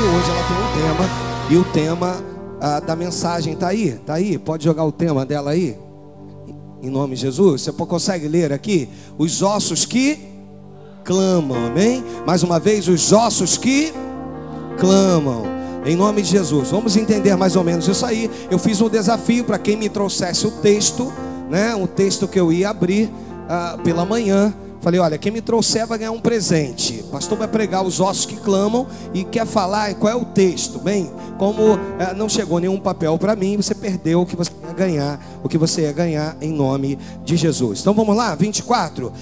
de hoje ela tem um tema. E o tema da mensagem está aí? Está aí? Pode jogar o tema dela aí? Em nome de Jesus. Você consegue ler aqui? Os ossos que clamam, amém? Mais uma vez, os ossos que clamam. Em nome de Jesus. Vamos entender mais ou menos isso aí. Eu fiz um desafio para quem me trouxesse o texto, né? Um texto que eu ia abrir pela manhã. Falei, olha, quem me trouxer vai ganhar um presente. O pastor vai pregar os ossos que clamam e quer falar qual é o texto. Bem, como não chegou nenhum papel para mim, você perdeu o que você ia ganhar, em nome de Jesus. Então vamos lá, 24,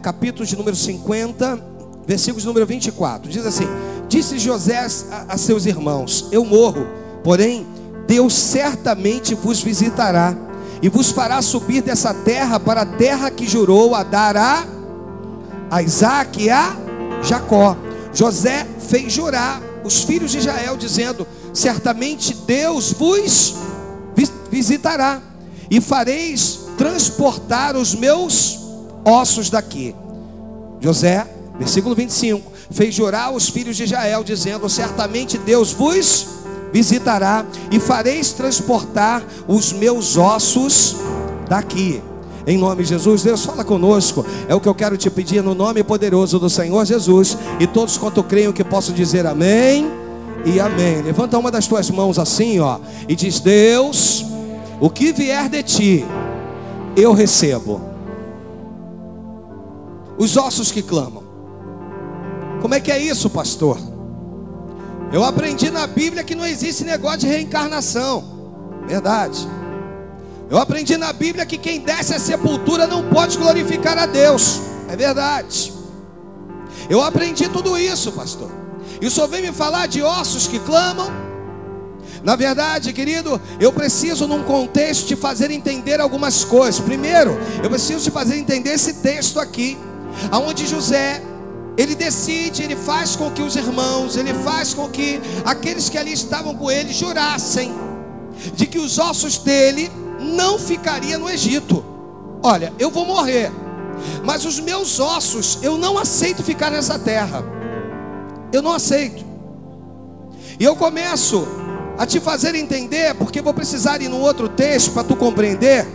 capítulo de número 50, versículo de número 24. Diz assim: disse José a seus irmãos: eu morro, porém Deus certamente vos visitará e vos fará subir dessa terra para a terra que jurou a dar a Isaque e a Jacó. José fez jurar os filhos de Israel, dizendo: certamente Deus vos visitará e fareis transportar os meus ossos daqui. José, versículo 25, fez jurar os filhos de Israel, dizendo: certamente Deus vos visitará e fareis transportar os meus ossos daqui. Em nome de Jesus. Deus, fala conosco. É o que eu quero te pedir no nome poderoso do Senhor Jesus. E todos quanto creiam que possam dizer amém e amém. Levanta uma das tuas mãos assim, ó, e diz: Deus, o que vier de ti eu recebo. Os ossos que clamam. Como é que é isso, pastor? Eu aprendi na Bíblia que não existe negócio de reencarnação. Verdade. Eu aprendi na Bíblia que quem desce à sepultura não pode glorificar a Deus. É verdade. Eu aprendi tudo isso, pastor. E o senhor vem me falar de ossos que clamam? Na verdade, querido, eu preciso num contexto te fazer entender algumas coisas. Primeiro, eu preciso te fazer entender esse texto aqui, aonde José, ele decide, ele faz com que os irmãos, ele faz com que aqueles que ali estavam com ele jurassem de que os ossos dele não ficariam no Egito. Olha, eu vou morrer, mas os meus ossos, eu não aceito ficar nessa terra. Eu não aceito. E eu começo a te fazer entender, porque vou precisar ir num outro texto para tu compreender.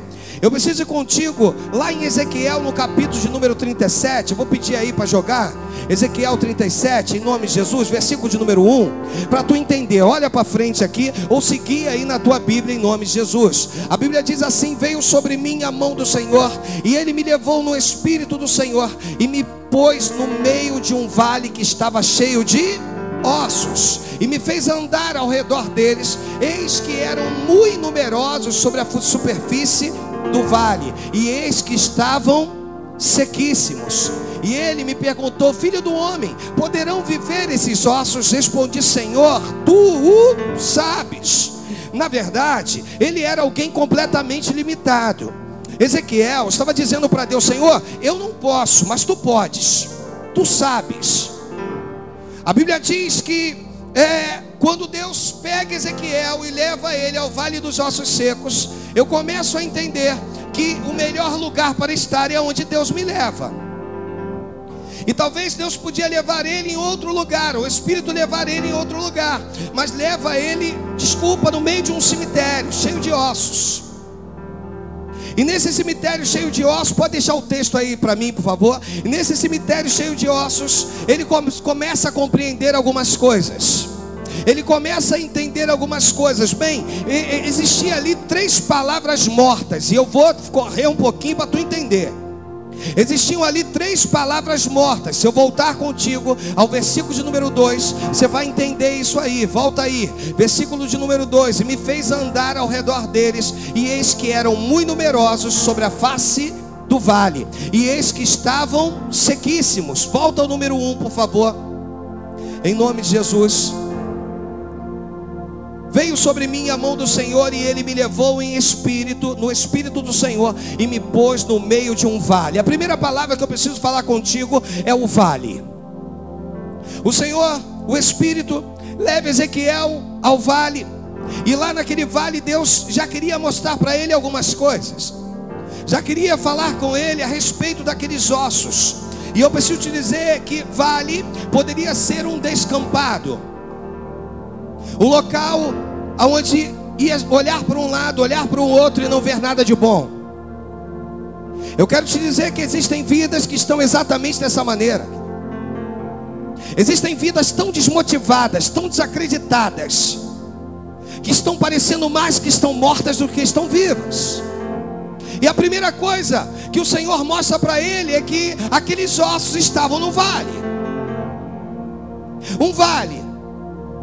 Eu preciso ir contigo lá em Ezequiel, no capítulo de número 37. Eu vou pedir aí para jogar Ezequiel 37, em nome de Jesus, versículo de número 1, para tu entender. Olha para frente aqui, ou seguir aí na tua Bíblia, em nome de Jesus. A Bíblia diz assim: veio sobre mim a mão do Senhor, e ele me levou no Espírito do Senhor, e me pôs no meio de um vale que estava cheio de ossos, e me fez andar ao redor deles. Eis que eram muito numerosos sobre a superfície do vale, e eis que estavam sequíssimos. E ele me perguntou: filho do homem, poderão viver esses ossos? Respondi: Senhor, tu o sabes. Na verdade, ele era alguém completamente limitado. Ezequiel estava dizendo para Deus: Senhor, eu não posso, mas tu podes, tu sabes. A Bíblia diz que quando Deus pega Ezequiel e leva ele ao vale dos ossos secos, eu começo a entender que o melhor lugar para estar é onde Deus me leva. E talvez Deus podia levar ele em outro lugar, o Espírito levar ele em outro lugar, mas leva ele, no meio de um cemitério cheio de ossos. E nesse cemitério cheio de ossos, pode deixar o texto aí para mim, por favor. E nesse cemitério cheio de ossos, ele começa a compreender algumas coisas. Ele começa a entender algumas coisas. Bem, existia ali 3 palavras mortas, e eu vou correr um pouquinho para tu entender. Existiam ali 3 palavras mortas. Se eu voltar contigo ao versículo de número 2, você vai entender isso aí. Volta aí, versículo de número 2: e me fez andar ao redor deles, e eis que eram muito numerosos sobre a face do vale, e eis que estavam sequíssimos. Volta ao número 1, por favor, em nome de Jesus. Veio sobre mim a mão do Senhor, e ele me levou no Espírito do Senhor, e me pôs no meio de um vale. A primeira palavra que eu preciso falar contigo é o vale. O Senhor, o Espírito, leva Ezequiel ao vale, e lá naquele vale Deus já queria mostrar para ele algumas coisas, já queria falar com ele a respeito daqueles ossos. E eu preciso te dizer que vale poderia ser um descampado. Um local onde ia olhar para um lado, olhar para o outro e não ver nada de bom. Eu quero te dizer que existem vidas que estão exatamente dessa maneira. Existem vidas tão desmotivadas, tão desacreditadas, que estão parecendo mais que estão mortas do que estão vivas. E a primeira coisa que o Senhor mostra para ele é que aqueles ossos estavam no vale. Um vale,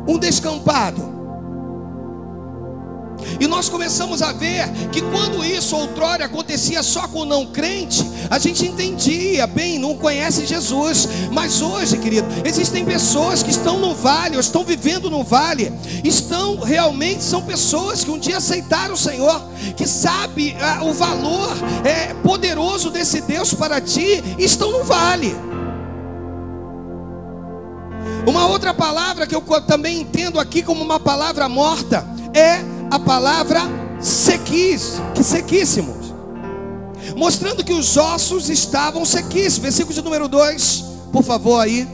um descampado. E nós começamos a ver que quando isso outrora acontecia só com o não crente, a gente entendia, bem, não conhece Jesus. Mas hoje, querido, existem pessoas que estão no vale, ou estão vivendo no vale, são pessoas que um dia aceitaram o Senhor, que sabe o valor poderoso desse Deus para ti, e estão no vale. Uma outra palavra que eu também entendo aqui como uma palavra morta é a palavra sequíssimos, mostrando que os ossos estavam sequíssimos. Versículo de número 2, por favor aí.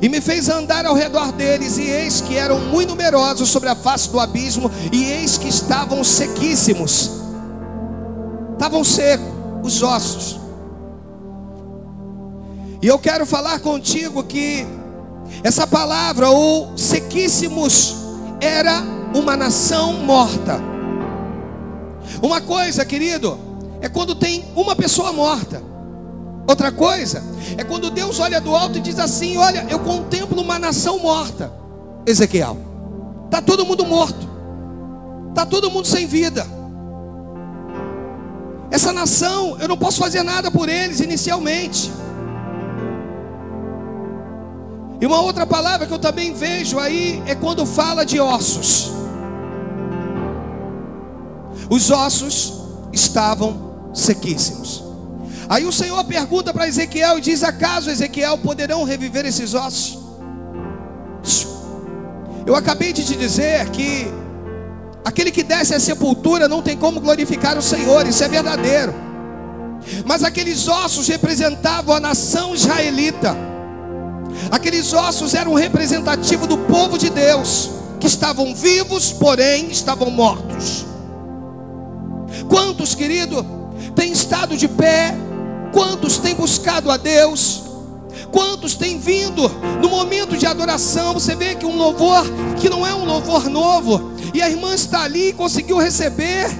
E me fez andar ao redor deles, e eis que eram muito numerosos sobre a face do abismo, e eis que estavam sequíssimos. Estavam secos os ossos. E eu quero falar contigo que essa palavra, ou sequíssimos, era uma nação morta. Uma coisa, querido, é quando tem uma pessoa morta. Outra coisa é quando Deus olha do alto e diz assim: olha, eu contemplo uma nação morta. Ezequiel, está todo mundo morto, está todo mundo sem vida. Essa nação, eu não posso fazer nada por eles inicialmente. E uma outra palavra que eu também vejo aí é quando fala de ossos. Os ossos estavam sequíssimos. Aí o Senhor pergunta para Ezequiel e diz: acaso, Ezequiel, poderão reviver esses ossos? Eu acabei de te dizer que aquele que desce à sepultura não tem como glorificar o Senhor, isso é verdadeiro. Mas aqueles ossos representavam a nação israelita. Aqueles ossos eram representativos do povo de Deus, que estavam vivos, porém estavam mortos. Quantos, querido, têm estado de pé? Quantos têm buscado a Deus? Quantos têm vindo no momento de adoração? Você vê que um louvor que não é um louvor novo, e a irmã está ali e conseguiu receber.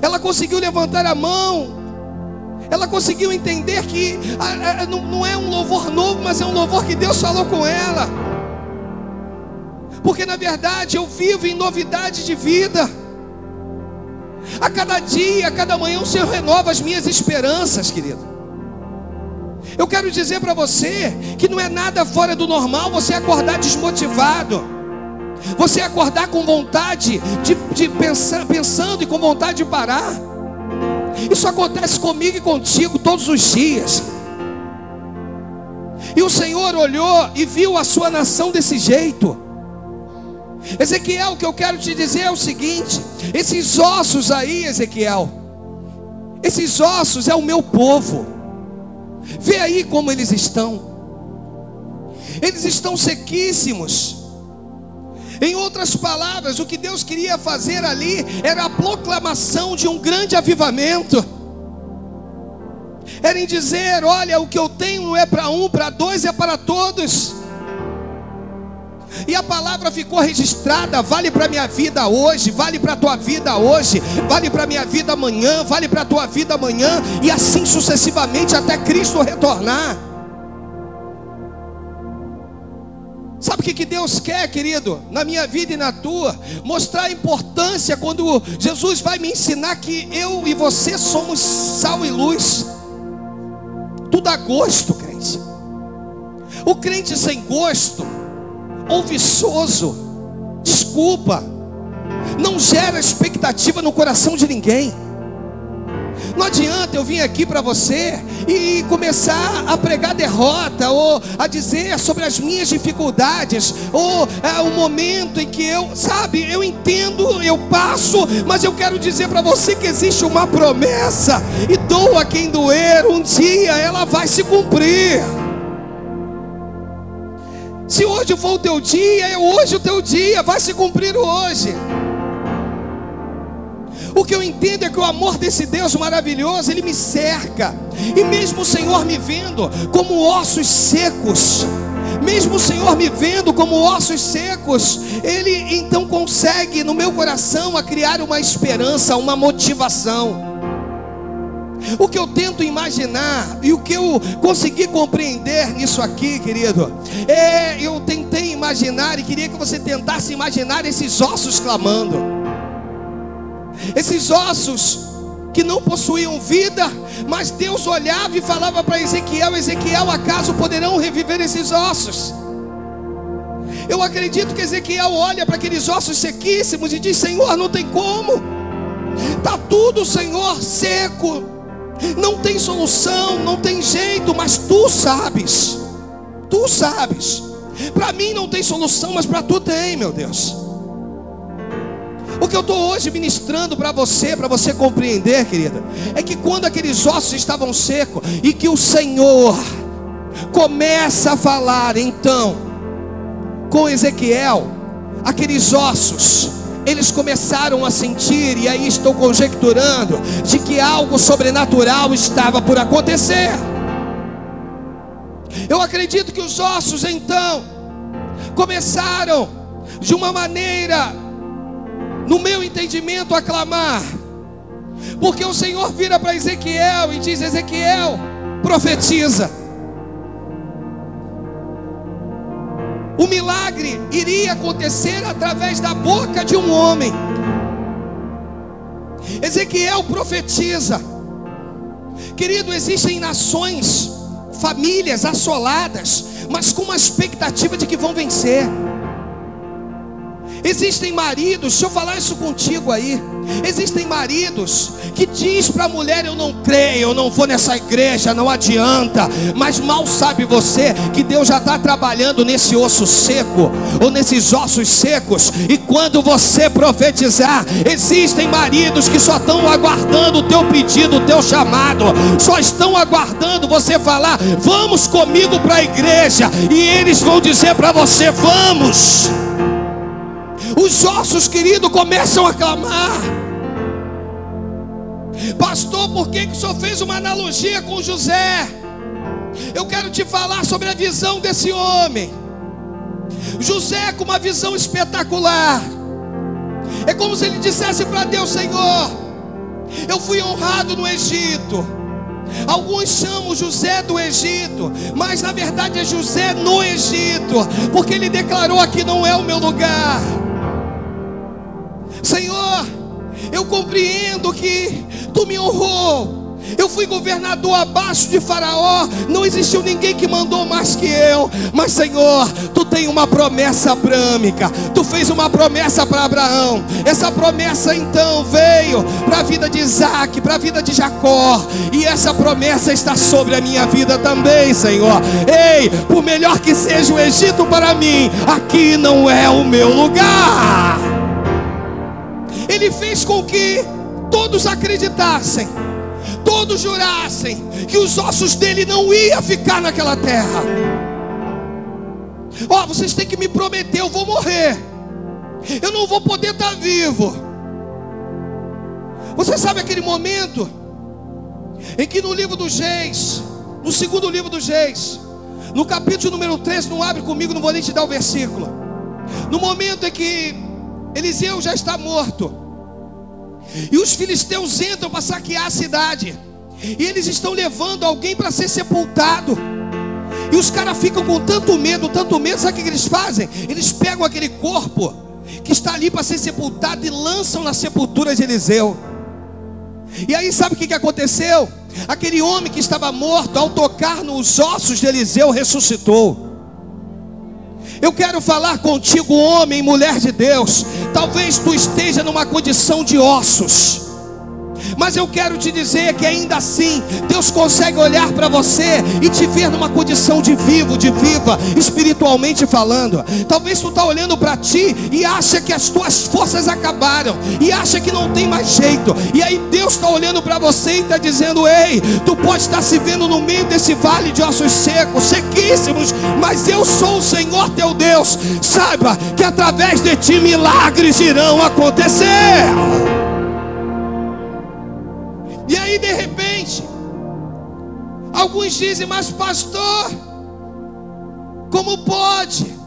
Ela conseguiu levantar a mão. Ela conseguiu entender que não é um louvor novo, mas é um louvor que Deus falou com ela. Porque na verdade eu vivo em novidade de vida. A cada dia, a cada manhã o Senhor renova as minhas esperanças, querido. Eu quero dizer para você que não é nada fora do normal você acordar desmotivado, você acordar com vontade de pensando e com vontade de parar. Isso acontece comigo e contigo todos os dias. E o Senhor olhou e viu a sua nação desse jeito. Ezequiel, o que eu quero te dizer é o seguinte: esses ossos aí, Ezequiel, esses ossos é o meu povo. Vê aí como eles estão. Eles estão sequíssimos. Em outras palavras, o que Deus queria fazer ali era a proclamação de um grande avivamento. Era em dizer: olha, o que eu tenho não é para um, para dois, é para todos. E a palavra ficou registrada, vale para a minha vida hoje, vale para a tua vida hoje, vale para a minha vida amanhã, vale para a tua vida amanhã, e assim sucessivamente até Cristo retornar. Sabe o que Deus quer, querido, na minha vida e na tua? Mostrar a importância quando Jesus vai me ensinar que eu e você somos sal e luz. Tu dá gosto, crente. O crente sem gosto, ou viçoso, desculpa, não gera expectativa no coração de ninguém. Não adianta eu vir aqui para você e começar a pregar derrota, ou a dizer sobre as minhas dificuldades, ou o momento em que eu entendo, eu passo, mas eu quero dizer para você que existe uma promessa, e doa quem doer, um dia ela vai se cumprir. Se hoje for o teu dia, é hoje o teu dia, vai se cumprir hoje. O que eu entendo é que o amor desse Deus maravilhoso, Ele me cerca. E mesmo o Senhor me vendo como ossos secos, mesmo o Senhor me vendo como ossos secos, Ele então consegue no meu coração a criar uma esperança, uma motivação. O que eu tento imaginar e o que eu consegui compreender nisso aqui, querido, eu tentei imaginar e queria que você tentasse imaginar esses ossos clamando. Esses ossos que não possuíam vida, mas Deus olhava e falava para Ezequiel: Ezequiel, acaso poderão reviver esses ossos? Eu acredito que Ezequiel olha para aqueles ossos sequíssimos e diz: Senhor, não tem como, está tudo, Senhor, seco, não tem solução, não tem jeito, mas Tu sabes, para mim não tem solução, mas para Tu tem, meu Deus. O que eu estou hoje ministrando para você compreender, querida, é que quando aqueles ossos estavam secos e que o Senhor começa a falar então com Ezequiel, aqueles ossos, eles começaram a sentir, e aí estou conjecturando, de que algo sobrenatural estava por acontecer. Eu acredito que os ossos então começaram de uma maneira, no meu entendimento, a clamar, porque o Senhor vira para Ezequiel e diz: Ezequiel, profetiza. O milagre iria acontecer através da boca de um homem. Ezequiel profetiza. Querido, existem nações, famílias assoladas, mas com uma expectativa de que vão vencer. Existem maridos, deixa eu falar isso contigo aí. Existem maridos que diz para a mulher: eu não creio, eu não vou nessa igreja, não adianta. Mas mal sabe você que Deus já está trabalhando nesse osso seco, ou nesses ossos secos. E quando você profetizar, existem maridos que só estão aguardando o teu pedido, o teu chamado, só estão aguardando você falar: vamos comigo para a igreja. E eles vão dizer para você: vamos. Os ossos, querido, começam a clamar. Pastor, por que o senhor fez uma analogia com José? Eu quero te falar sobre a visão desse homem. José com uma visão espetacular. É como se ele dissesse para Deus: Senhor, eu fui honrado no Egito. Alguns chamam José do Egito, mas na verdade é José no Egito, porque ele declarou: aqui não é o meu lugar. Senhor, eu compreendo que Tu me honrou. Eu fui governador abaixo de Faraó, não existiu ninguém que mandou mais que eu. Mas Senhor, Tu tem uma promessa abrâmica. Tu fez uma promessa para Abraão. Essa promessa então veio para a vida de Isaac, para a vida de Jacó. E essa promessa está sobre a minha vida também, Senhor. Ei, por melhor que seja o Egito para mim, aqui não é o meu lugar. Ele fez com que todos acreditassem, todos jurassem que os ossos dele não iam ficar naquela terra. Ó, vocês têm que me prometer, eu vou morrer, eu não vou poder estar vivo. Você sabe aquele momento em que no livro dos Reis, no segundo livro dos Reis, no capítulo número 3, não abre comigo, não vou nem te dar o versículo. No momento em que Eliseu já está morto, e os filisteus entram para saquear a cidade, e eles estão levando alguém para ser sepultado. E os caras ficam com tanto medo, sabe o que eles fazem? Eles pegam aquele corpo que está ali para ser sepultado e lançam na sepultura de Eliseu. E aí sabe o que aconteceu? Aquele homem que estava morto, ao tocar nos ossos de Eliseu, ressuscitou. Eu quero falar contigo, homem e mulher de Deus. Talvez tu esteja numa condição de ossos. Mas eu quero te dizer que ainda assim Deus consegue olhar para você e te ver numa condição de vivo, de viva, espiritualmente falando. Talvez tu está olhando para ti e acha que as tuas forças acabaram, e acha que não tem mais jeito. E aí Deus está olhando para você e está dizendo: ei, tu pode estar se vendo no meio desse vale de ossos secos, sequíssimos, mas eu sou o Senhor teu Deus. Saiba que através de ti milagres irão acontecer. E aí de repente alguns dizem: mas pastor, como pode?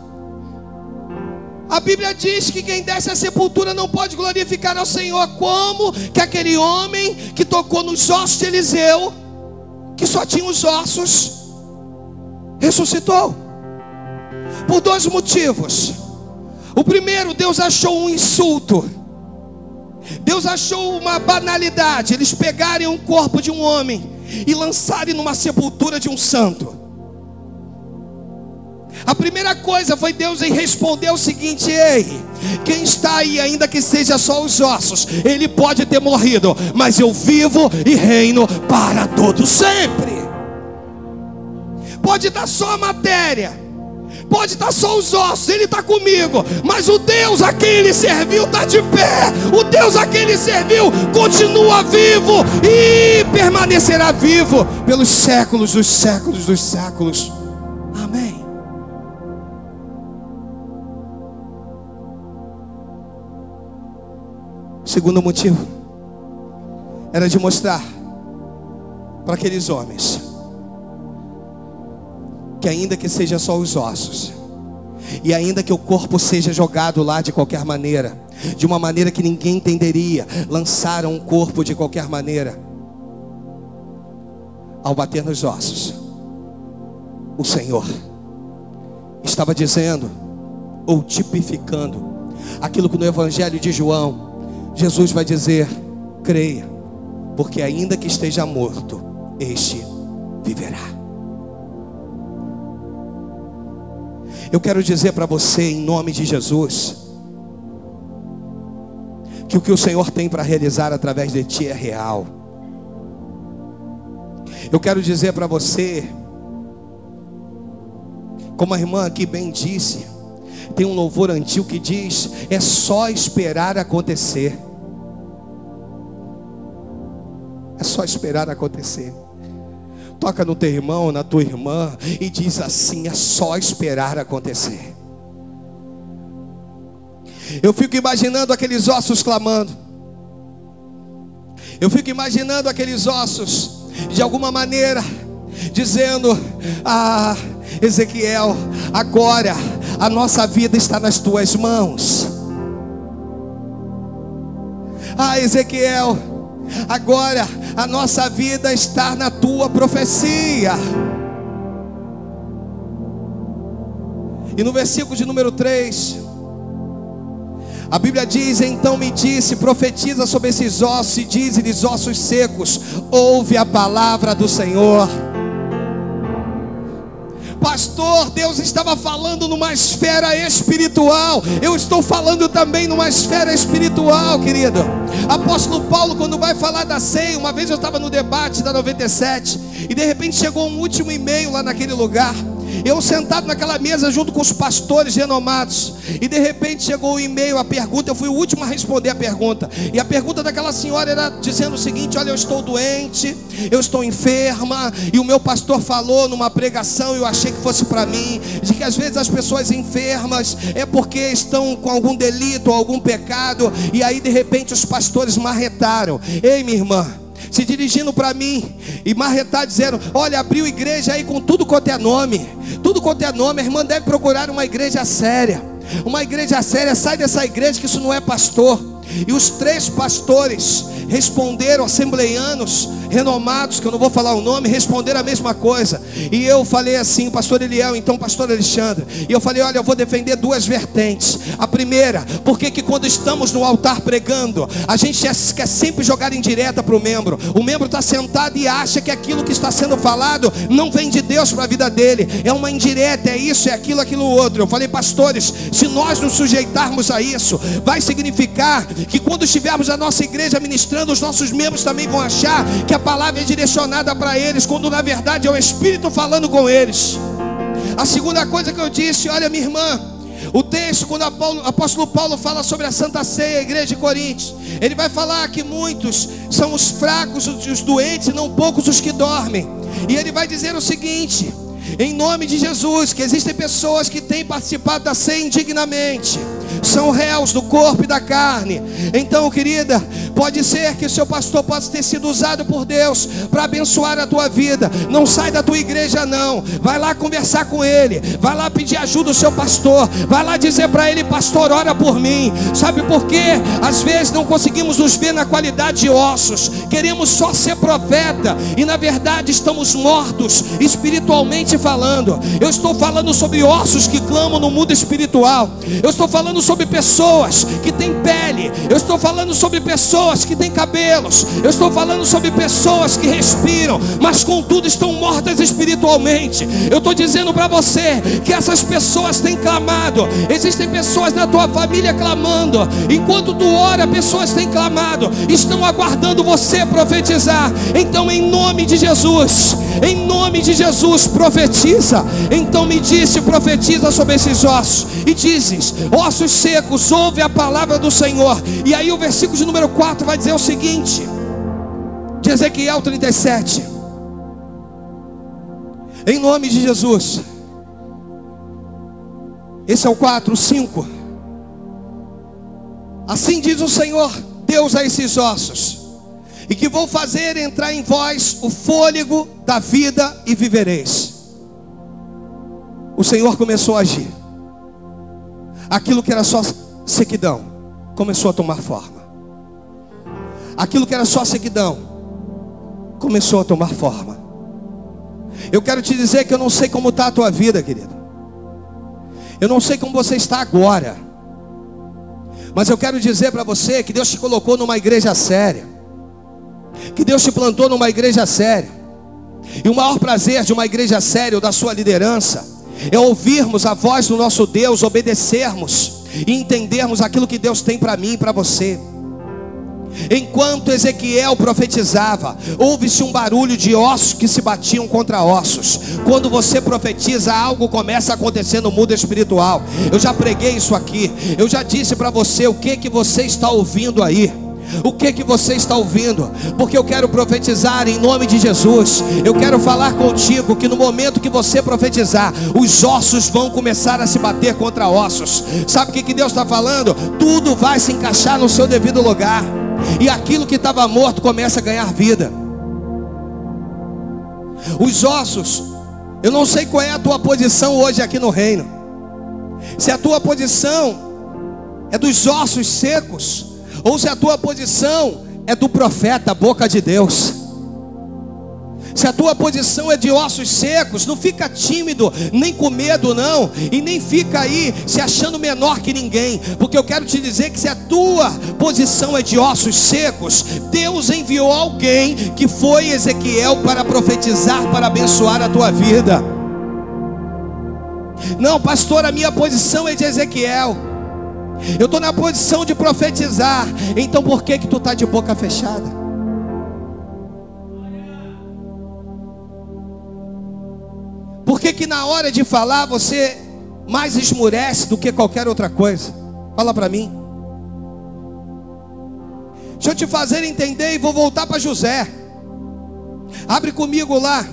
A Bíblia diz que quem desce à sepultura não pode glorificar ao Senhor. Como que aquele homem que tocou nos ossos de Eliseu, que só tinha os ossos, ressuscitou? Por dois motivos. O primeiro, Deus achou um insulto, Deus achou uma banalidade, eles pegarem um corpo de um homem e lançarem numa sepultura de um santo. A primeira coisa foi Deus em responder o seguinte: ei, quem está aí, ainda que seja só os ossos, ele pode ter morrido, mas eu vivo e reino para todo sempre. Pode estar só a matéria, pode estar só os ossos, ele está comigo, mas o Deus a quem ele serviu está de pé. O Deus a quem ele serviu continua vivo e permanecerá vivo pelos séculos dos séculos dos séculos. Amém. Segundo motivo era de mostrar para aqueles homens que ainda que seja só os ossos, e ainda que o corpo seja jogado lá de qualquer maneira, de uma maneira que ninguém entenderia, lançaram um corpo de qualquer maneira, ao bater nos ossos, o Senhor estava dizendo, ou tipificando, aquilo que no Evangelho de João Jesus vai dizer: creia, porque ainda que esteja morto, este viverá. Eu quero dizer para você, em nome de Jesus, que o que o Senhor tem para realizar através de ti é real. Eu quero dizer para você, como a irmã aqui bem disse, tem um louvor antigo que diz: é só esperar acontecer. É só esperar acontecer. Toca no teu irmão, na tua irmã, e diz assim: é só esperar acontecer. Eu fico imaginando aqueles ossos clamando. Eu fico imaginando aqueles ossos, de alguma maneira, dizendo: ah, Ezequiel, agora a nossa vida está nas tuas mãos. Ah, Ezequiel, agora a nossa vida está na tua profecia. E no versículo de número 3, a Bíblia diz: então me disse, profetiza sobre esses ossos e dize-lhes, ossos secos, ouve a palavra do Senhor. Pastor, Deus estava falando numa esfera espiritual. Eu estou falando também numa esfera espiritual, querido. Apóstolo Paulo, quando vai falar da ceia, uma vez eu estava no debate da 97, e de repente chegou um último e-mail lá naquele lugar. Eu sentado naquela mesa junto com os pastores renomados, e de repente chegou o e-mail, a pergunta. Eu fui o último a responder a pergunta, e a pergunta daquela senhora era dizendo o seguinte: olha, eu estou doente, eu estou enferma, e o meu pastor falou numa pregação, eu achei que fosse para mim, de que às vezes as pessoas enfermas é porque estão com algum delito, algum pecado, e aí de repente os pastores marretaram. Ei, minha irmã, se dirigindo para mim e marretar, dizendo: olha, abriu igreja aí com tudo quanto é nome, tudo quanto é nome. A irmã deve procurar uma igreja séria. Uma igreja séria, sai dessa igreja que isso não é pastor. E os 3 pastores responderam, assembleianos, renomados, que eu não vou falar o nome, responderam a mesma coisa. E eu falei assim, o pastor Eliel, então o pastor Alexandre, e eu falei, olha, eu vou defender duas vertentes. A primeira, porque que quando estamos no altar pregando, a gente quer sempre jogar indireta para o membro. O membro está sentado e acha que aquilo que está sendo falado não vem de Deus para a vida dele, é uma indireta, é isso, é aquilo, aquilo outro. Eu falei, pastores, se nós nos sujeitarmos a isso, vai significar que quando estivermos na nossa igreja ministrando, os nossos membros também vão achar que a palavra é direcionada para eles, quando na verdade é o Espírito falando com eles. A segunda coisa que eu disse, olha, minha irmã, o texto, quando o apóstolo Paulo fala sobre a Santa Ceia, a igreja de Coríntios, ele vai falar que muitos são os fracos, os doentes, e não poucos os que dormem. E ele vai dizer o seguinte, em nome de Jesus, que existem pessoas que têm participado da ceia indignamente, são réus do corpo e da carne. Então, querida, pode ser que o seu pastor possa ter sido usado por Deus para abençoar a tua vida. Não sai da tua igreja não, vai lá conversar com ele, vai lá pedir ajuda ao seu pastor, vai lá dizer para ele, pastor, ora por mim. Sabe por quê? Às vezes não conseguimos nos ver na qualidade de ossos, queremos só ser profeta, e na verdade estamos mortos espiritualmente falando. Eu estou falando sobre ossos que clamam no mundo espiritual. Eu estou falando sobre pessoas que têm pele. Eu estou falando sobre pessoas que têm cabelos. Eu estou falando sobre pessoas que respiram, mas contudo estão mortas espiritualmente. Eu estou dizendo para você que essas pessoas têm clamado. Existem pessoas na tua família clamando. Enquanto tu ora, pessoas têm clamado, estão aguardando você profetizar. Então, em nome de Jesus, profetiza. Então me disse, profetiza sobre esses ossos, e dizes, ossos secos, ouve a palavra do Senhor. E aí o versículo de número 4 vai dizer o seguinte, de Ezequiel 37, em nome de Jesus. Esse é o 4, o 5. Assim diz o Senhor Deus a esses ossos, e que vou fazer entrar em vós o fôlego da vida e vivereis. O Senhor começou a agir. Aquilo que era só sequidão começou a tomar forma. Aquilo que era só sequidão começou a tomar forma. Eu quero te dizer que eu não sei como está a tua vida, querido. Eu não sei como você está agora, mas eu quero dizer para você que Deus te colocou numa igreja séria, que Deus te plantou numa igreja séria. E o maior prazer de uma igreja séria, ou da sua liderança, é ouvirmos a voz do nosso Deus, obedecermos e entendermos aquilo que Deus tem para mim e para você. Enquanto Ezequiel profetizava, houve-se um barulho de ossos que se batiam contra ossos. Quando você profetiza, algo começa a acontecer no mundo espiritual. Eu já preguei isso aqui. Eu já disse para você o que você está ouvindo aí. O que você está ouvindo? Porque eu quero profetizar em nome de Jesus. Eu quero falar contigo que no momento que você profetizar, os ossos vão começar a se bater contra ossos. Sabe o que Deus está falando? Tudo vai se encaixar no seu devido lugar, e aquilo que estava morto começa a ganhar vida. Os ossos, eu não sei qual é a tua posição hoje aqui no reino. Se a tua posição é dos ossos secos, ou se a tua posição é do profeta, a boca de Deus. Se a tua posição é de ossos secos, não fica tímido, nem com medo não, e nem fica aí se achando menor que ninguém, porque eu quero te dizer que se a tua posição é de ossos secos, Deus enviou alguém que foi Ezequiel para profetizar, para abençoar a tua vida. Não, pastor, a minha posição é de Ezequiel, eu estou na posição de profetizar. Então por que tu está de boca fechada? Por que na hora de falar você mais esmurece do que qualquer outra coisa? Fala para mim. Deixa eu te fazer entender, e vou voltar para José. Abre comigo lá,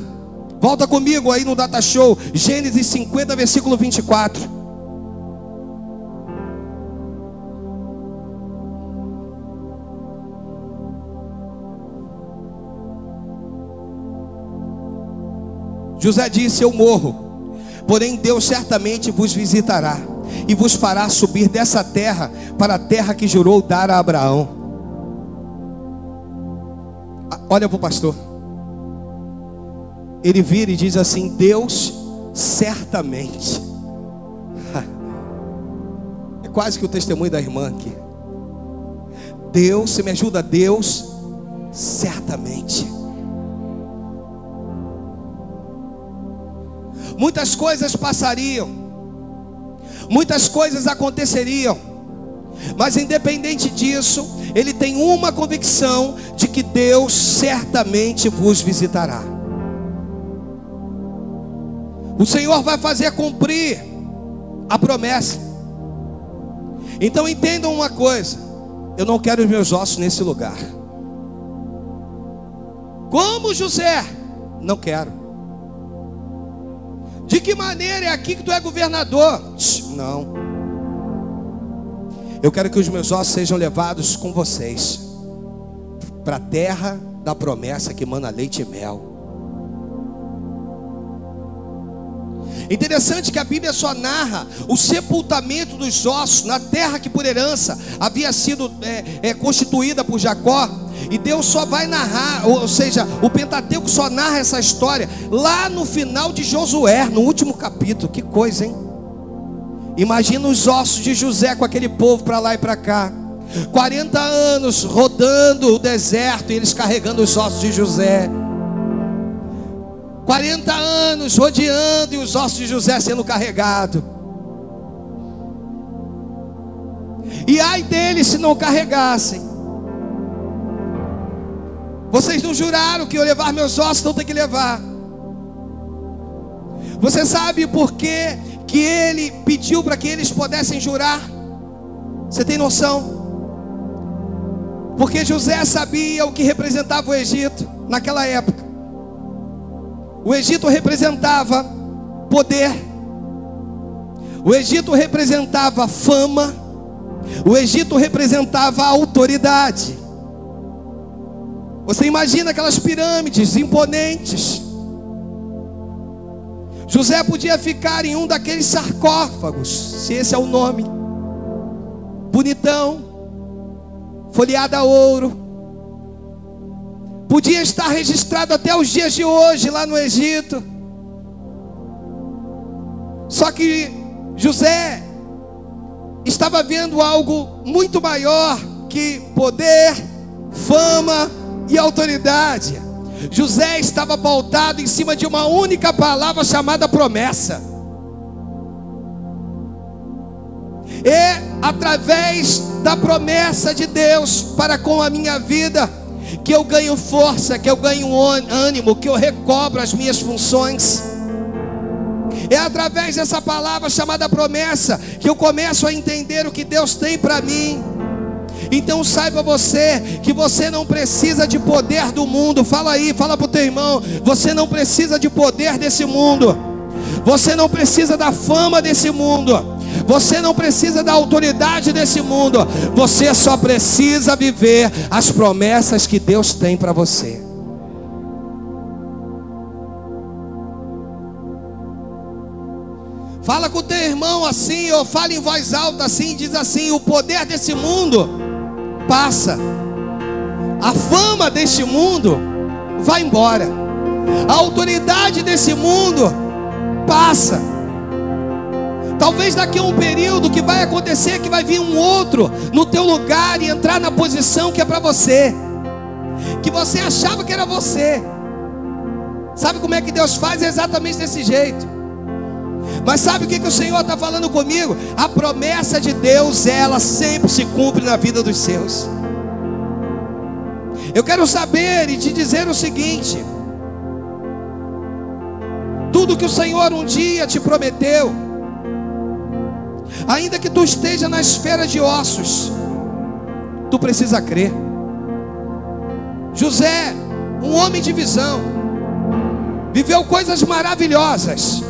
volta comigo aí no Data Show, Gênesis 50, versículo 24. José disse: eu morro, porém Deus certamente vos visitará e vos fará subir dessa terra para a terra que jurou dar a Abraão. Olha para o pastor. ele vira e diz assim: Deus certamente. É quase que o testemunho da irmã aqui. Deus, você me ajuda? Deus certamente. Muitas coisas passariam, muitas coisas aconteceriam, mas independente disso, ele tem uma convicção de que Deus certamente vos visitará. O Senhor vai fazer cumprir a promessa. Então entendam uma coisa: eu não quero os meus ossos nesse lugar. Como José, não quero. De que maneira é aqui que tu é governador? Não. Eu quero que os meus ossos sejam levados com vocês para a terra da promessa que emana leite e mel. Interessante que a Bíblia só narra o sepultamento dos ossos na terra que por herança havia sido constituída por Jacó. E Deus só vai narrar, ou seja, o Pentateuco só narra essa história lá no final de Josué, no último capítulo. Que coisa, hein? Imagina os ossos de José com aquele povo para lá e para cá, 40 anos rodando o deserto, e eles carregando os ossos de José. 40 anos rodeando e os ossos de José sendo carregados. E ai deles se não carregassem. Vocês não juraram que eu levar meus ossos, então tem que levar. Você sabe por que ele pediu para que eles pudessem jurar? Você tem noção? Porque José sabia o que representava o Egito naquela época. O Egito representava poder, o Egito representava fama, o Egito representava autoridade. Você imagina aquelas pirâmides imponentes. José podia ficar em um daqueles sarcófagos, se esse é o nome, bonitão, folheado a ouro. Podia estar registrado até os dias de hoje lá no Egito. Só que José estava vendo algo muito maior que poder, fama e autoridade. José estava pautado em cima de uma única palavra chamada promessa. É através da promessa de Deus para com a minha vida que eu ganho força, que eu ganho ânimo, que eu recobro as minhas funções. É através dessa palavra chamada promessa que eu começo a entender o que Deus tem para mim. Então saiba você que você não precisa de poder do mundo. Fala aí, fala para o teu irmão: você não precisa de poder desse mundo. Você não precisa da fama desse mundo. Você não precisa da autoridade desse mundo. Você só precisa viver as promessas que Deus tem para você. Fala com o teu irmão assim, ou fala em voz alta assim, diz assim: o poder desse mundo passa, a fama deste mundo vai embora, a autoridade desse mundo passa. Talvez daqui a um período que vai acontecer, que vai vir um outro no teu lugar e entrar na posição que é para você, que você achava que era você. Sabe como é que Deus faz? É exatamente desse jeito. Mas sabe o que o Senhor está falando comigo? A promessa de Deus, ela sempre se cumpre na vida dos seus. Eu quero saber e te dizer o seguinte: tudo que o Senhor um dia te prometeu, ainda que tu esteja na esfera de ossos, tu precisa crer. José, um homem de visão, viveu coisas maravilhosas,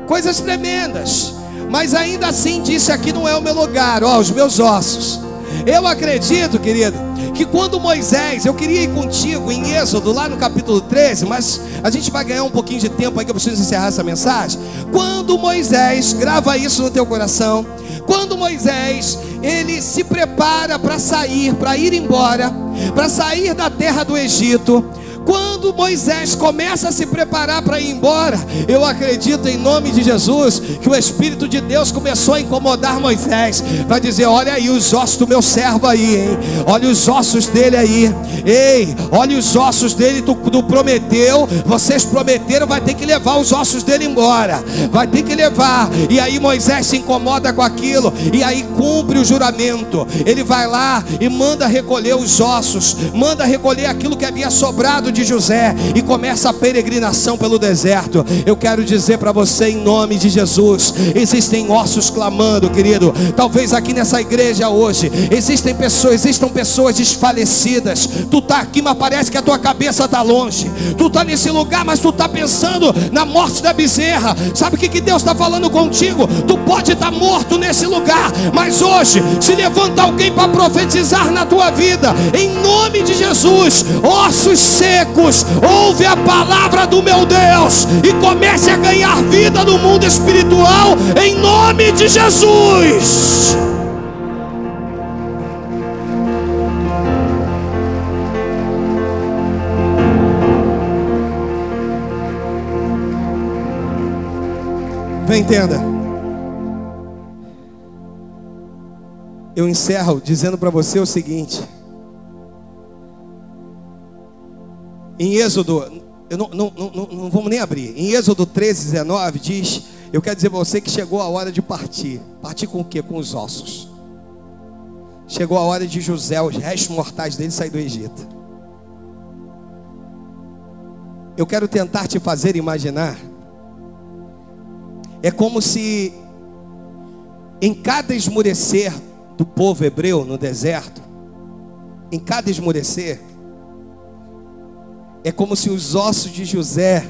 coisas tremendas, mas ainda assim disse: aqui não é o meu lugar, ó, os meus ossos. Eu acredito, querido, que quando Moisés, eu queria ir contigo em Êxodo, lá no capítulo 13, mas a gente vai ganhar um pouquinho de tempo aí, que eu preciso encerrar essa mensagem. Quando Moisés, grava isso no teu coração, quando Moisés, ele se prepara para sair, para ir embora, para sair da terra do Egito, Quando Moisés começa a se preparar para ir embora, eu acredito em nome de Jesus que o Espírito de Deus começou a incomodar Moisés para dizer: olha aí os ossos do meu servo aí, hein? Olha os ossos dele aí. Ei, olha os ossos dele, tu prometeu, vocês prometeram, vai ter que levar os ossos dele embora, vai ter que levar. E aí Moisés se incomoda com aquilo, e aí cumpre o juramento. Ele vai lá e manda recolher os ossos, manda recolher aquilo que havia sobrado de José, e começa a peregrinação pelo deserto. Eu quero dizer para você, em nome de Jesus, existem ossos clamando, querido. Talvez aqui nessa igreja hoje existam pessoas desfalecidas. Tu está aqui, mas parece que a tua cabeça está longe. Tu está nesse lugar, mas tu está pensando na morte da bezerra. Sabe o que Deus está falando contigo? Tu pode estar morto nesse lugar, mas hoje se levanta alguém para profetizar na tua vida, em nome de Jesus. Ossos secos, ouve a palavra do meu Deus e comece a ganhar vida no mundo espiritual, em nome de Jesus. Vem, entenda. Eu encerro dizendo para você o seguinte: em Êxodo, não vamos nem abrir. Em Êxodo 13:19 diz: eu quero dizer para você que chegou a hora de partir. Partir com o quê? Com os ossos. Chegou a hora de José, os restos mortais dele, sair do Egito. Eu quero tentar te fazer imaginar. É como se em cada esmorecer do povo hebreu no deserto, em cada esmorecer, é como se os ossos de José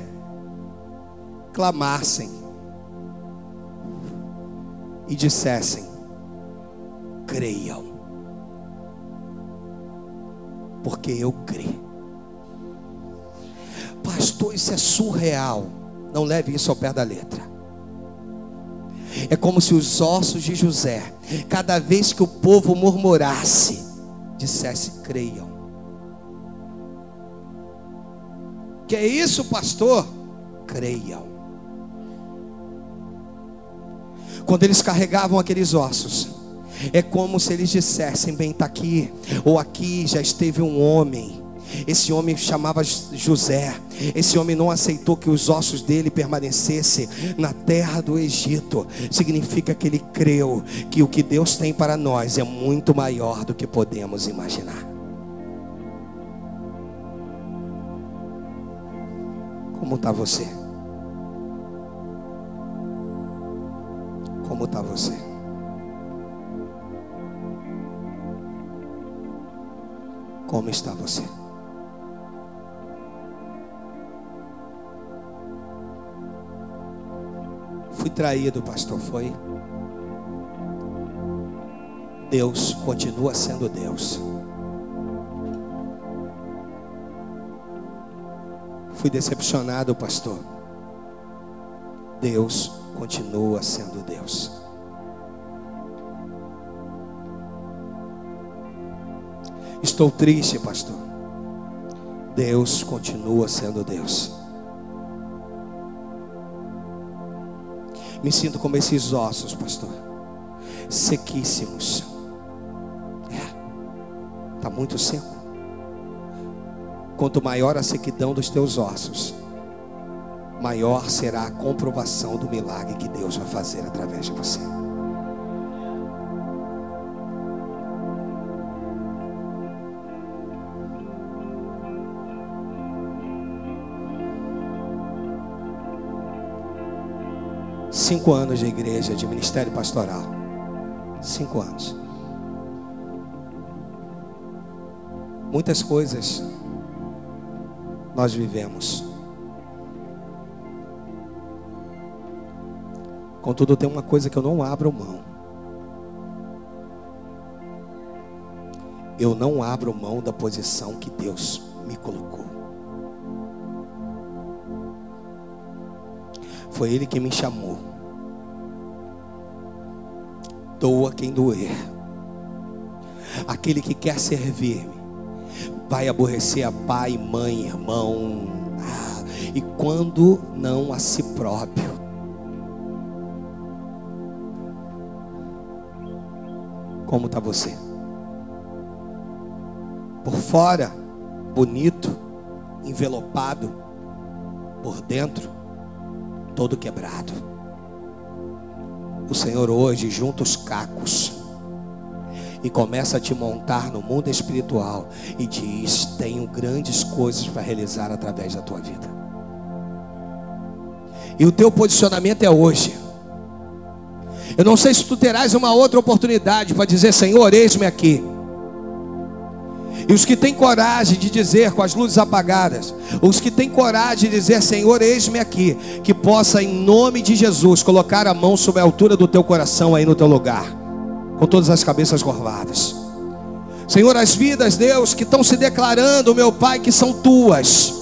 clamassem e dissessem: creiam, porque eu creio. Pastor, isso é surreal. Não leve isso ao pé da letra. É como se os ossos de José, cada vez que o povo murmurasse, dissesse: creiam. Que é isso, pastor? Creiam. Quando eles carregavam aqueles ossos, é como se eles dissessem: bem, está aqui, ou aqui já esteve um homem. Esse homem chamava José. Esse homem não aceitou que os ossos dele permanecessem na terra do Egito. Significa que ele creu que o que Deus tem para nós é muito maior do que podemos imaginar. Como está você? Como está você? Como está você? Fui traído, pastor, foi? Deus continua sendo Deus. Fui decepcionado, pastor. Deus continua sendo Deus. Estou triste, pastor. Deus continua sendo Deus. Me sinto como esses ossos, pastor, sequíssimos. Está muito seco. Quanto maior a sequidão dos teus ossos, maior será a comprovação do milagre que Deus vai fazer através de você. Cinco anos de igreja, de ministério pastoral. 5 anos. Muitas coisas nós vivemos. Contudo, tem uma coisa que eu não abro mão. Eu não abro mão da posição que Deus me colocou. Foi Ele que me chamou. Doa quem doer. Aquele que quer servir-me, vai aborrecer a pai, mãe, irmão, e quando não a si próprio. Como está você? Por fora, bonito, envelopado, por dentro, todo quebrado. O Senhor hoje junta os cacos e começa a te montar no mundo espiritual e diz: tenho grandes coisas para realizar através da tua vida. E o teu posicionamento é hoje. Eu não sei se tu terás uma outra oportunidade para dizer: Senhor, eis-me aqui. E os que têm coragem de dizer com as luzes apagadas, os que têm coragem de dizer: Senhor, eis-me aqui, que possa em nome de Jesus colocar a mão sobre a altura do teu coração aí no teu lugar, com todas as cabeças curvadas. Senhor, as vidas, Deus, que estão se declarando, meu Pai, que são tuas,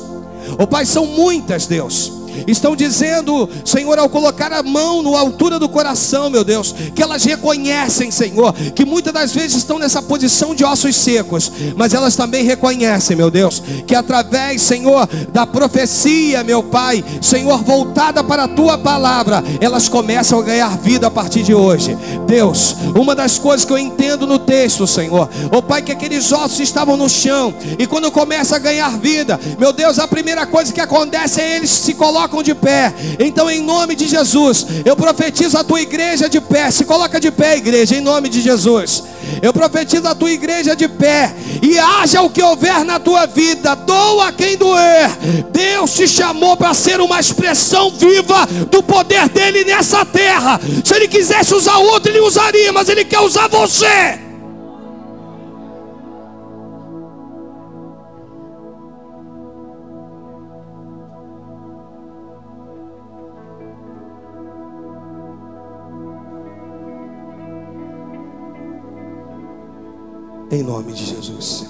oh Pai, são muitas, Deus, estão dizendo, Senhor, ao colocar a mão na altura do coração, meu Deus, que elas reconhecem, Senhor, que muitas das vezes estão nessa posição de ossos secos, mas elas também reconhecem, meu Deus, que através, Senhor, da profecia, meu Pai, Senhor, voltada para a tua palavra, elas começam a ganhar vida a partir de hoje. Deus, uma das coisas que eu entendo no texto, Senhor, oh Pai, que aqueles ossos estavam no chão, e quando começa a ganhar vida, meu Deus, a primeira coisa que acontece é eles se colocam de pé. Então, em nome de Jesus, eu profetizo a tua igreja de pé. Se coloca de pé, igreja, em nome de Jesus. Eu profetizo a tua igreja de pé, e haja o que houver na tua vida, doa quem doer. Deus te chamou para ser uma expressão viva do poder dele nessa terra. Se ele quisesse usar outro, ele usaria, mas ele quer usar você. Em nome de Jesus.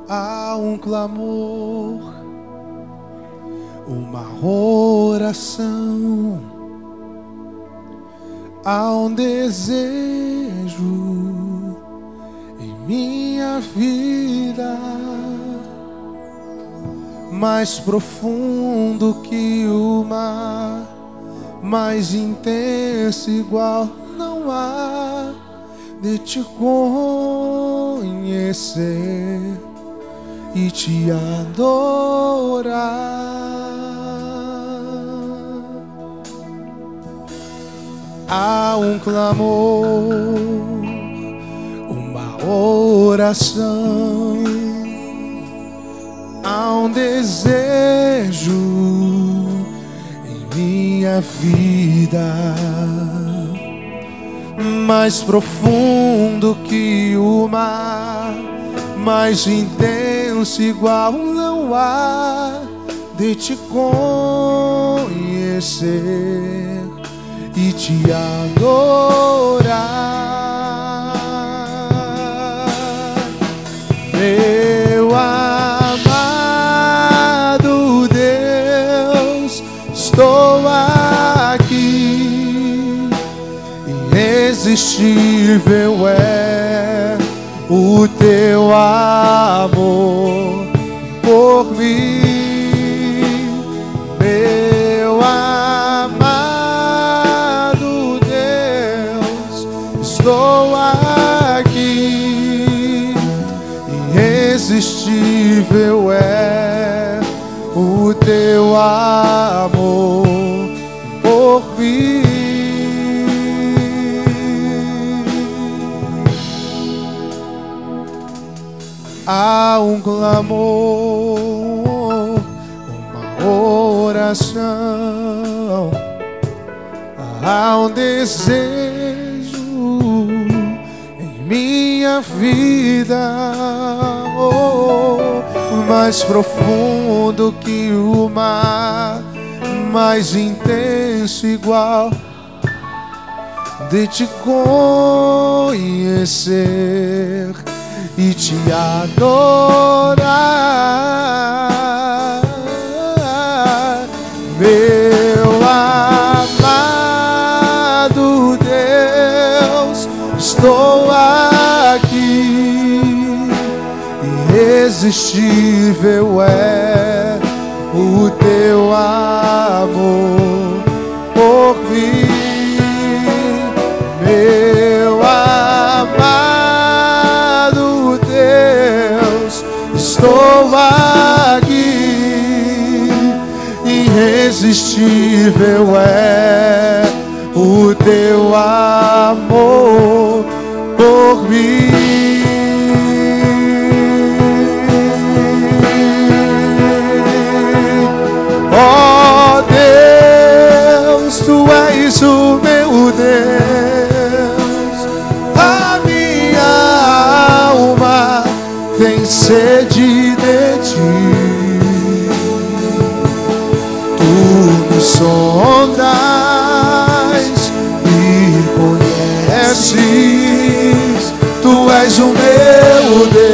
Há um clamor, uma oração, há um desejo em minha vida, mais profundo que o mar, mais intenso igual não há, de te conhecer e te adorar. Há um clamor, uma oração, há um desejo minha vida, mais profundo que o mar, mais intenso igual não há, de te conhecer e te adorar. Meu amado Deus, estou aqui, irresistível é o teu amor por mim. Meu amado Deus, estou aqui, irresistível é o teu amor por mim. Há um clamor, uma oração, há um desejo em minha vida, mais profundo que o mar, mais intenso igual, de te conhecer e te adorar. Meu amado Deus, estou Irresistível é o teu amor por mim, meu amado Deus, estou aqui. Irresistível é o teu amor por mim. Ó Deus, tu és o meu Deus, a minha alma tem sede de ti. Tu me sondas e conheces, tu és o meu Deus.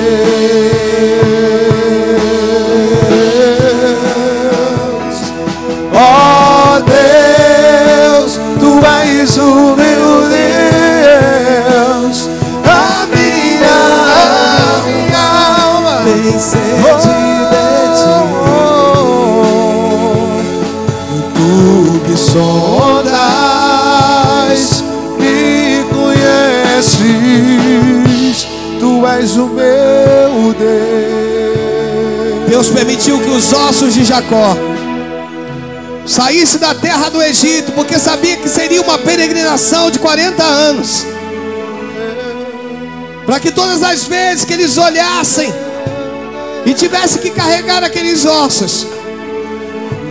Ó Deus, tu és o meu Deus, a minha alma Tem sede de ti. Tu me sondas e conheces, tu és o meu Deus. Deus permitiu que os ossos de Jacó saísse da terra do Egito, porque sabia que seria uma peregrinação de 40 anos, para que todas as vezes que eles olhassem e tivessem que carregar aqueles ossos,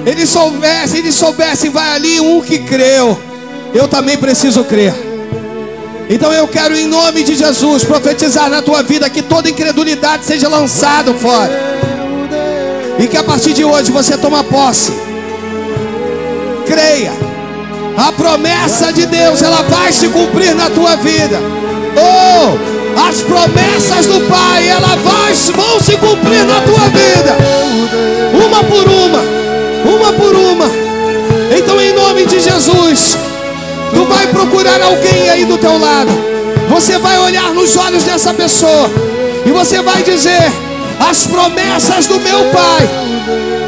eles soubessem, vai ali um que creu, eu também preciso crer. Então eu quero, em nome de Jesus, profetizar na tua vida que toda incredulidade seja lançada fora, e que a partir de hoje você toma posse. Creia, a promessa de Deus, ela vai se cumprir na tua vida. Oh, as promessas do Pai, elas vão se cumprir na tua vida, uma por uma, uma por uma. Então, em nome de Jesus, tu vai procurar alguém aí do teu lado, você vai olhar nos olhos dessa pessoa e você vai dizer: as promessas do meu Pai,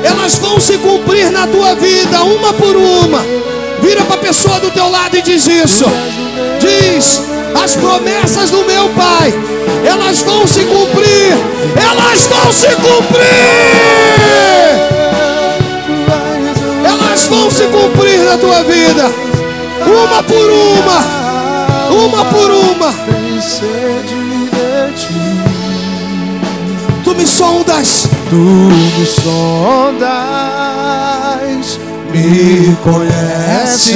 elas vão se cumprir na tua vida, uma por uma. Vira para a pessoa do teu lado e diz isso. Diz: as promessas do meu Pai, elas vão se cumprir. Elas vão se cumprir. Elas vão se cumprir na tua vida, uma por uma, uma por uma. Tu me sondas, tu me sondas, me conheces,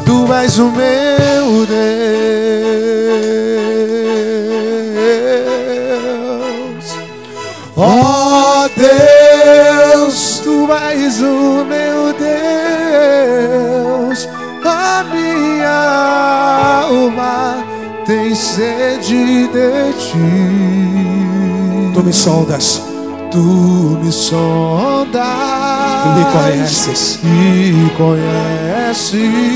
tu és o meu Deus. Ó Deus, tu és o meu Deus, a minha alma tem sede de ti. Tu me sondas, tu me sondas, tu me conheces,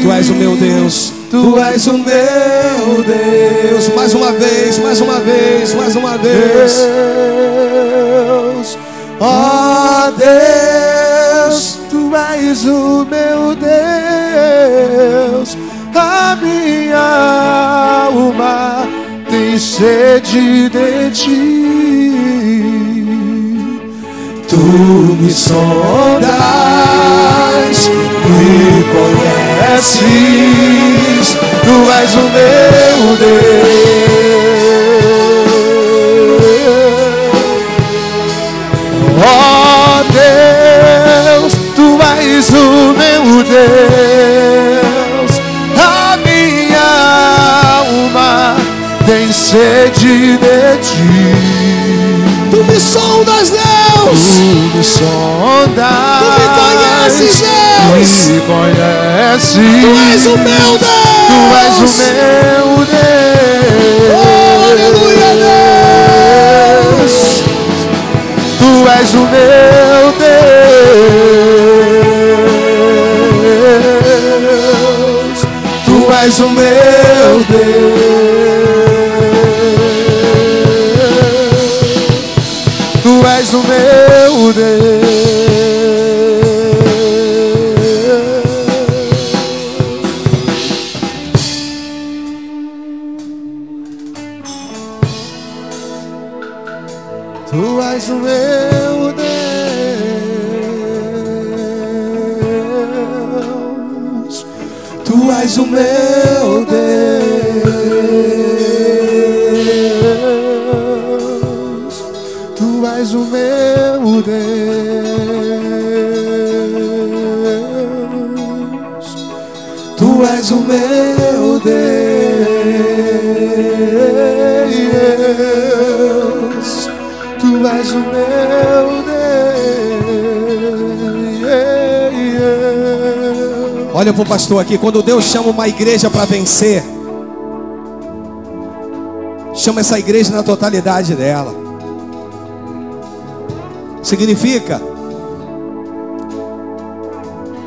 tu és o meu Deus, tu és o meu Deus. Mais uma vez, mais uma vez, mais uma vez. Deus, ó Deus, tu és o meu Deus, a minha alma tem sede de ti. Tu me sondas, me conheces, tu és o meu Deus. Ó Deus, tu és o meu Deus, a minha alma tem sede de ti. Tu me sondas, Deus. Tu me sondas, tu me conheces, Deus. Me conheces, tu és o meu Deus. Tu és o meu Deus. Oh, aleluia, Deus. Tu és o meu Deus. Tu és o meu Deus. Tu és o meu Deus, Tu és o meu Deus, Tu és o meu Deus, Tu és o meu Deus, Tu és o meu Deus. Olha para o pastor aqui. Quando Deus chama uma igreja para vencer, chama essa igreja na totalidade dela. Significa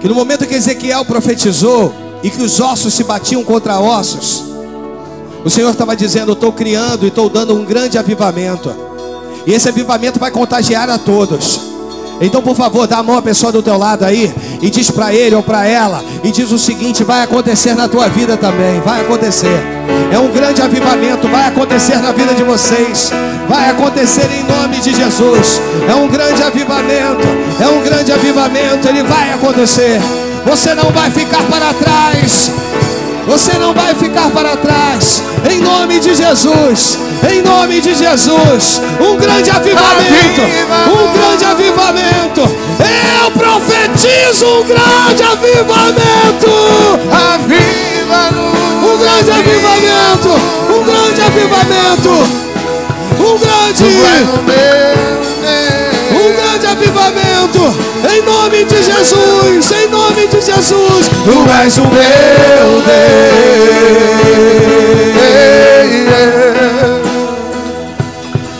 que no momento que Ezequiel profetizou e que os ossos se batiam contra ossos, o Senhor estava dizendo: eu estou criando e estou dando um grande avivamento, e esse avivamento vai contagiar a todos. Então, por favor, dá a mão à pessoa do teu lado aí e diz para ele ou para ela, e diz o seguinte: vai acontecer na tua vida também, vai acontecer. É um grande avivamento, vai acontecer na vida de vocês, vai acontecer em nome de Jesus. É um grande avivamento, é um grande avivamento, ele vai acontecer. Você não vai ficar para trás, você não vai ficar para trás, em nome de Jesus, em nome de Jesus. Um grande avivamento, um grande avivamento. Eu profetizo um grande avivamento. Um grande avivamento, um grande avivamento, um grande avivamento, em nome de Jesus, em nome de Jesus. Tu és o meu Deus,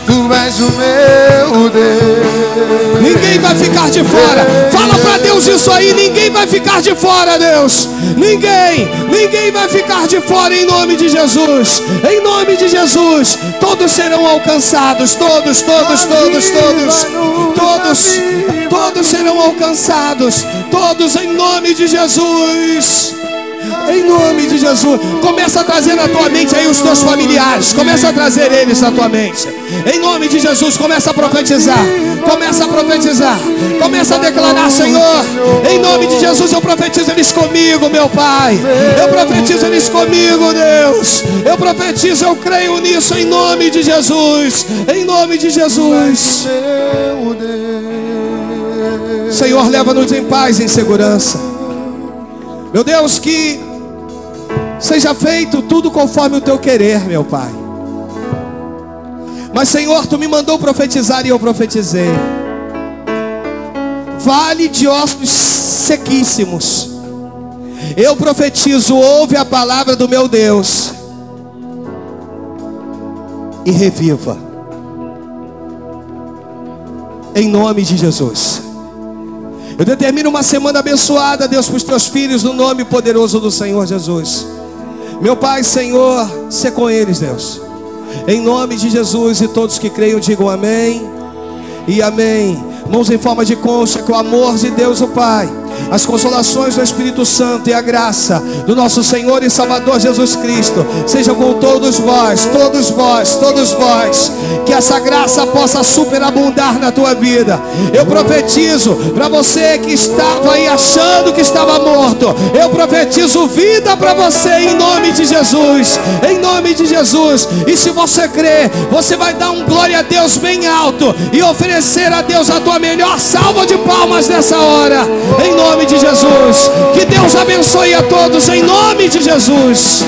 Tu és o meu Deus. Ninguém vai ficar de fora. Fala para Deus isso aí. Ninguém vai ficar de fora, Deus. Ninguém vai ficar de fora, em nome de Jesus. Em nome de Jesus. Todos serão alcançados. Todos serão alcançados. Todos em nome de Jesus. Em nome de Jesus. Começa a trazer na tua mente aí os teus familiares. Começa a trazer eles na tua mente. Em nome de Jesus, começa a profetizar. Começa a profetizar. Começa a declarar: Senhor, em nome de Jesus, eu profetizo eles comigo, meu Pai. Eu profetizo eles comigo, Deus. Eu profetizo, eu creio nisso, em nome de Jesus. Em nome de Jesus. Senhor, leva-nos em paz e em segurança. Meu Deus, que seja feito tudo conforme o teu querer, meu Pai. Mas, Senhor, tu me mandou profetizar e eu profetizei. Vale de ossos sequíssimos, eu profetizo: ouve a palavra do meu Deus e reviva, em nome de Jesus. Eu determino uma semana abençoada, Deus, para os teus filhos, no nome poderoso do Senhor Jesus. Meu Pai, Senhor, sê com eles, Deus, em nome de Jesus. E todos que creiam digam amém e amém. Mãos em forma de concha. Que o amor de Deus o Pai, as consolações do Espírito Santo e a graça do nosso Senhor e Salvador Jesus Cristo sejam com todos vós, todos vós, todos vós. Que essa graça possa superabundar na tua vida. Eu profetizo para você que estava aí achando que estava morto, eu profetizo vida para você, em nome de Jesus, em nome de Jesus. E se você crer, você vai dar um glória a Deus bem alto e oferecer a Deus a tua melhor salva de palmas nessa hora, em nome de Jesus. Que Deus abençoe a todos, em nome de Jesus.